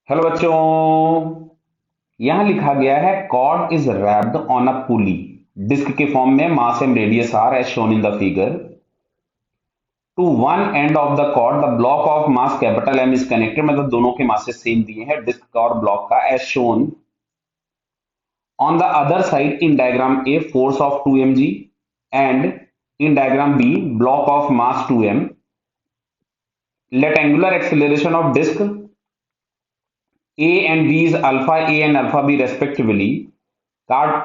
Hello बच्चों। यहां लिखा गया है cord is wrapped on a pulley disc के फॉर्म में mass and radius are as shown in the figure to one end of the cord the block of mass capital M is connected. मतलब दोनों के masses same दिए हैं disc का और block का as shown on the other side in diagram A force of 2 mg and in diagram B block of mass 2m। Let angular acceleration of disc A and B is alpha A and alpha B respectively.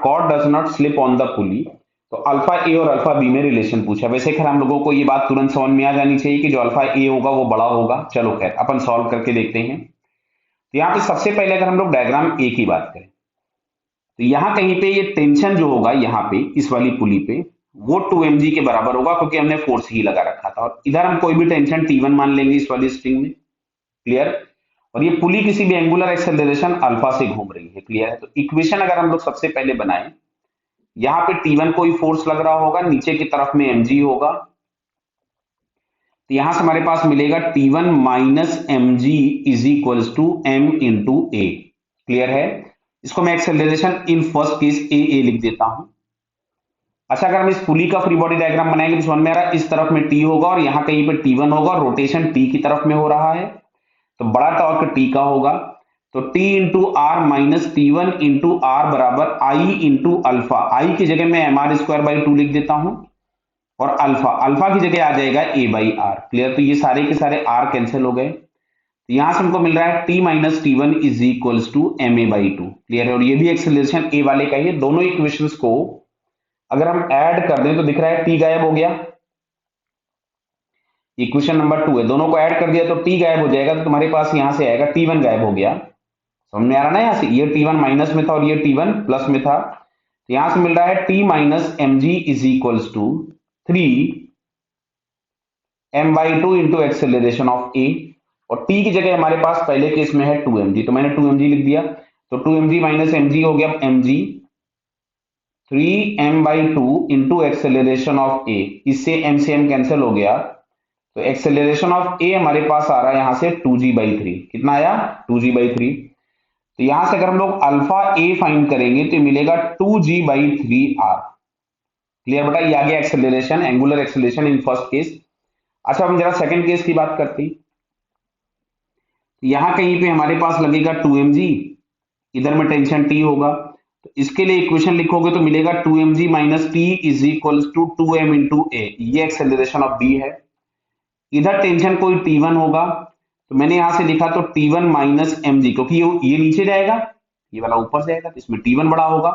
Cord does not slip on the pulley. तो alpha ए और alpha B में relation पूछा। वैसे खैर हम लोगों को ये बात तुरंत समझ में आ जानी चाहिए कि जो अल्फा ए होगा वो बड़ा होगा। चलो खैर अपन सॉल्व करके देखते हैं। तो यहाँ पे सबसे पहले अगर हम लोग डायग्राम ए की बात करें तो यहाँ कहीं पे ये टेंशन जो होगा यहाँ पे इस वाली पुली पे वो 2 mg के बराबर होगा क्योंकि हमने फोर्स ही लगा रखा था और इधर हम कोई भी टेंशन T1 मान लेंगे इस वाली स्ट्रिंग में। क्लियर। और ये पुली किसी भी एंगुलर एक्सेलरेशन अल्फा से घूम रही है। क्लियर है। तो इक्वेशन अगर हम लोग सबसे पहले बनाएं, यहाँ पे T1 कोई फोर्स लग रहा होगा, नीचे की तरफ में mg होगा, तो यहां से हमारे पास मिलेगा T1 minus mg is equals to m into A. Clear है। इसको मैं acceleration in first case A लिख देता हूं। अच्छा, अगर हम इस पुली का फ्री बॉडी डायग्राम बनाएंगे तो समझ में आ रहा है इस तरफ में T होगा और यहाँ कहीं पे T1 होगा और रोटेशन T की तरफ में हो रहा है तो बड़ा टॉर्क T का होगा। तो T into R minus T1 into R बराबर I इंटू अल्फा। आई की जगह मैं mr स्क्वायर बाई 2 लिख देता हूं और अल्फा अल्फा की जगह आ जाएगा a बाई आर। क्लियर। तो ये सारे के सारे r कैंसिल हो गए तो यहां से हमको मिल रहा है T minus T1 is equals to M A by 2। Clear है। और ये भी एक्सेलरेशन a वाले का ही है। दोनों इक्वेशंस को अगर हम ऐड कर दें तो दिख रहा है T गायब हो गया। इक्वेशन नंबर 2 है, दोनों को ऐड कर दिया तो T गायब हो जाएगा तो तुम्हारे पास यहां से आएगा T1 गायब हो गया। समझ में आ रहा ना। यहां से ये T1 माइनस में था और ये T1 प्लस में था तो यहां से मिल रहा है T minus mg is equals to 3m/2 into acceleration of a और T की जगह हमारे पास पहले केस में है 2mg तो मैंने 2mg लिख दिया। तो 2mg माइनस mg हो गया mg 3m/2 into acceleration of a. इससे m से m कैंसिल हो गया तो एक्सेलरेशन ऑफ ए हमारे पास आ रहा है यहां से 2g/3। कितना आया 2g/3। तो यहां से अगर हम लोग अल्फा ए फाइंड करेंगे तो मिलेगा 2g/3r। क्लियर बेटा। ये आ गया acceleration, angular acceleration in first case. अच्छा, हम जरा सेकंड केस की बात करते हैं। यहां कहीं पे हमारे पास लगेगा 2mg, इधर में टेंशन T होगा तो इसके लिए इक्वेशन लिखोगे तो मिलेगा 2mg minus T is equal to 2m into a. ये एक्सेलरेशन ऑफ B है। इधर टेंशन कोई T1 होगा तो मैंने यहां से लिखा तो T1 माइनस mg क्योंकि ये नीचे जाएगा ये वाला ऊपर जाएगा तो इसमें T1 बड़ा होगा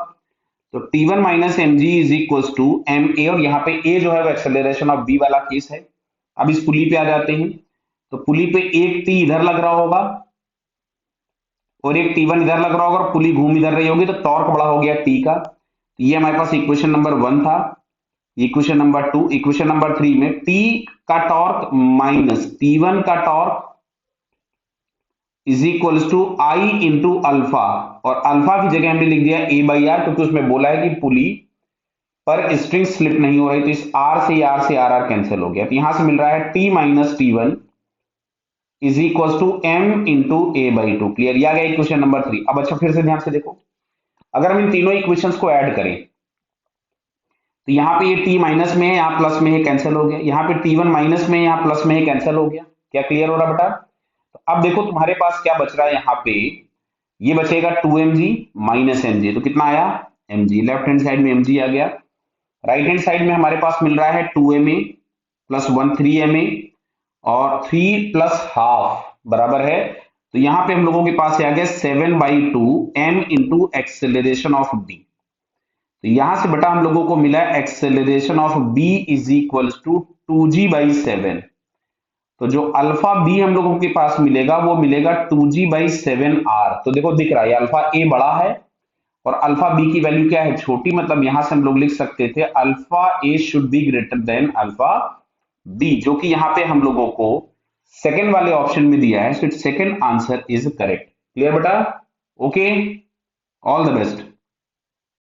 तो T1 minus mg is equal to M A और यहाँ पे a जो है वो एक्सेलरेशन ऑफ B वाला केस है। अब इस पुली पे आ जाते हैं तो पुली पे एक T इधर लग रहा होगा और एक T1 इधर लग रहा होगा और पुली घूम इधर रही होगी तो टॉर्क बड़ा हो गया T का। ये हमारे पास इक्वेशन नंबर 1 था। इक्वेशन नंबर 2, इक्वेशन नंबर 3 में T का टॉर्क माइनस T1 का torque is equals to I into alpha और अल्फा की जगह हमने लिख दिया a/r क्योंकि उसमें बोला है कि पुली पर स्ट्रिंग स्लिप नहीं हो रही तो इस r से आर कैंसिल हो गया। तो यहां से मिल रहा है T minus T1 is equals to m into a/2। Clear. ये आ गया इक्वेशन नंबर 3। अब अच्छा फिर से ध्यान से देखो, अगर हम इन तीनों इक्वेशंस को ऐड करें तो यहाँ पे ये T माइनस में है यहाँ प्लस में है कैंसिल हो गया, यहाँ पे T1 माइनस में है यहाँ प्लस में है कैंसिल हो गया। क्या क्लियर हो रहा बेटा। तो अब देखो तुम्हारे पास क्या बच रहा है यहाँ पे, ये बचेगा 2mg माइनस mg तो कितना आया mg। लेफ्ट हैंड साइड में mg आ गया। राइट हैंड साइड में हमारे पास मिल रहा है 2ma प्लस 1 3ma और 3 प्लस हाफ बराबर है। तो यहाँ पे हम लोगों के पास आ गया 7/2 m into acceleration of b। तो यहां से बेटा हम लोगों को मिला acceleration of b is equal to 2g/7। तो जो अल्फा b हम लोगों के पास मिलेगा वो मिलेगा 2g/7r। तो देखो दिख रहा है अल्फा a बड़ा है और अल्फा b की वैल्यू क्या है छोटी, मतलब यहां से हम लोग लिख सकते थे alpha a should be greater than alpha b, जो कि यहां पे हम लोगों को सेकंड वाले ऑप्शन में दिया है। So it second answer is correct. Clear बेटा। Okay, all the best.